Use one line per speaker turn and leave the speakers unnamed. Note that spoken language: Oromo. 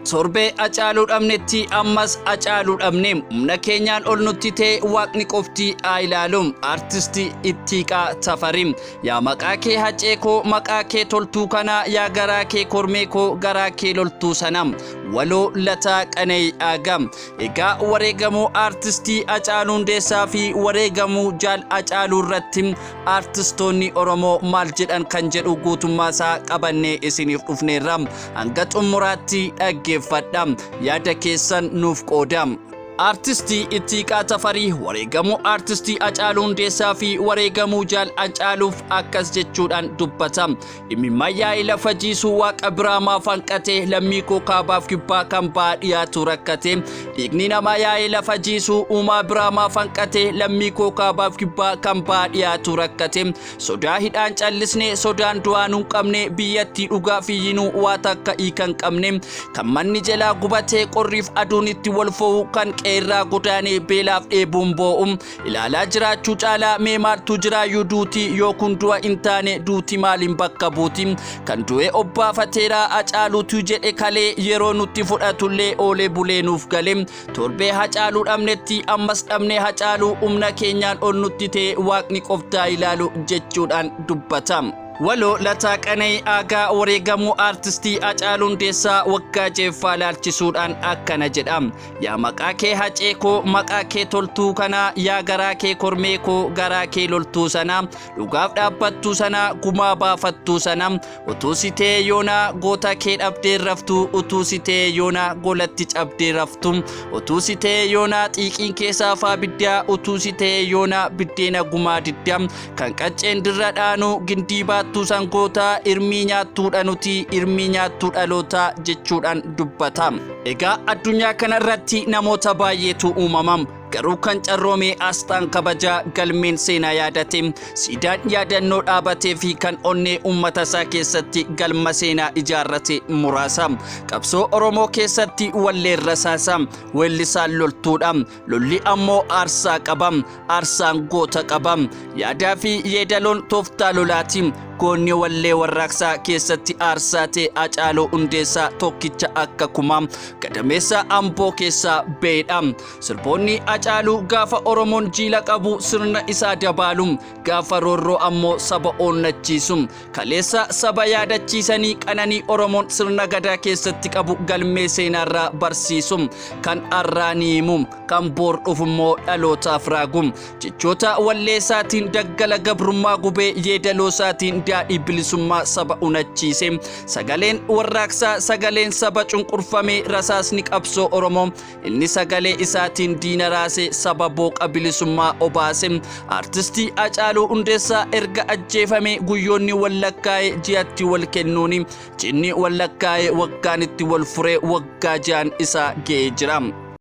Sorbee Hacaaluu dhabnetti ammas Hacaaluu dhabne humna keenyaan ol nutti ta'e waaqni qofti haa ilaalu. Artistii Ittiiqaa Tafarii yaa maqaa kee hacee koo maqaa kee toltuu kana yaa garaa kee kormee koo garaa kee loltuu sana waloo Lataa Qana'ii Aagam. Egaa wareegamuu artistii Hacaaluu Hundeessaa fi wareegamuu Jaal Hacaaluu irratti artistoonni Oromoo maal jedhan kan jedhu guutummaa isaa qabannee isiniif dhufneerra. Hanga xumuraatti dhaggeeffadhaa, yaada keessan nuuf qoodaa. Artistii Ittiiqaa Tafarii wareegamuu artistii Hacaaluu Hundeessaa fi wareegamuu Jaal Hacaaluuf akkas jechuudhaan dubbata. Dhimmi yaa'ii lafa jiisuu waaqa biraa maaf hanqate lammii koo kaabaaf kibbaa kan ba'aa dhiyaatu rakkate. Dhiigni namaa yaa'ii lafa jiisuu uumaa biraa maaf hanqate lammii koo kaabaaf kibbaa kan ba'aa dhiyaatu rakkate. Sodaa hidhaan callisne sodaan du'aan hin qabne biyyattii dhugaa fiyyinuu waa takka hiikan qabne kan manni jalaa gubatee qorriif aduun itti wal fo'u kan qeerraa godaanee beelaaf dheebuun boo'u ilaalaa jiraachuu caalaa mee maaltu jiraayyuu duuti yoo kun du'a hin taane duuti maaliin bakka buuti kan du'e obbaafateeraa Hacaaluutu jedhe kalee yeroo nutti fudhatullee oolee bulee nuuf gale. Torbee Hacaaluu dhabnetti ammas dhabne Hacaaluu humna keenyaan ol nutti ta'e waaqni qoftaa ilaalu jechuudhaan dubbata. Waloo Lataa Qana'ii Aagaa wareegamuu artistii Hacaaluu Hundeessaa waggaa jeeffaa laalchisuudhaan akkana jedha. Yaa maqaa kee hacee koo maqaa kee toltuu kana yaa garaa kee kormee koo garaa kee loltuu sana dhugaaf dhaabbattuu sana gumaa baafattuu sana utuu si ta'e yoonaa goota kee dhabdee raftu utuu si ta'e yoonaa golatti cabdee raftu utuu si ta'e yoonaa xiiqiin keessaa faa biddaa utuu si ta'e yoonaa biddeena gumaa didda kan qacceen dirra dhaanu gindii baattuu sangoota irmii nyaattuudha nuti irmii nyaattuu dhaloota jechuudhaan dubbata. Egaa addunyaa kanarratti namoota baay'eetu uumamam. Garuu kan carroomee asxaan kabajaa galmeen seenaa yaadate siidaan yaadannoo dhaabatee fi kan onnee uummata isaa keessatti galma seenaa ijaarrate muraasa. Qabsoo Oromoo keessatti walleen rasaasa weellisaan loltuudha lolli ammoo aarsaa qaba aarsaan goota qaba yaadaa fi yeedaloon tooftaa lolaati. Goonni wallee warraaqsaa keessatti aarsaa ta'e Hacaaluu Hundeessaa tokkicha akka kumaa gadameessa Amboo keessaa beedha. Sirboonni Hacaaluu gaafa Oromoon jiila qabu sirna isaa dabaalu gaafa roorroo ammoo saba onnachiisu kaleessa saba yaadachiisanii qananii Oromoon sirna gadaa keessatti qabu galmee seenaarraa barsiisu kan arraanii himu kan boor dhufummoo dhalootaaf raagu jechoota wallee isaatiin daggala gabrummaa gubee yeedaloo isaatiin daadhii bilisummaa saba unachiise sagaleen warraaqsaa sagaleen saba cunqurfame rasaasni qabsoo Oromoo inni sagalee isaatiin diina raase saba booqa bilisummaa obaase. Artistii Hacaaluu Hundeessaa erga ajjeefame guyyoonni wallakkaa'e ji'atti wal kennuuni jinni wallakkaa'e waggaan itti wal fure waggaa jaan isaa ga'ee jira.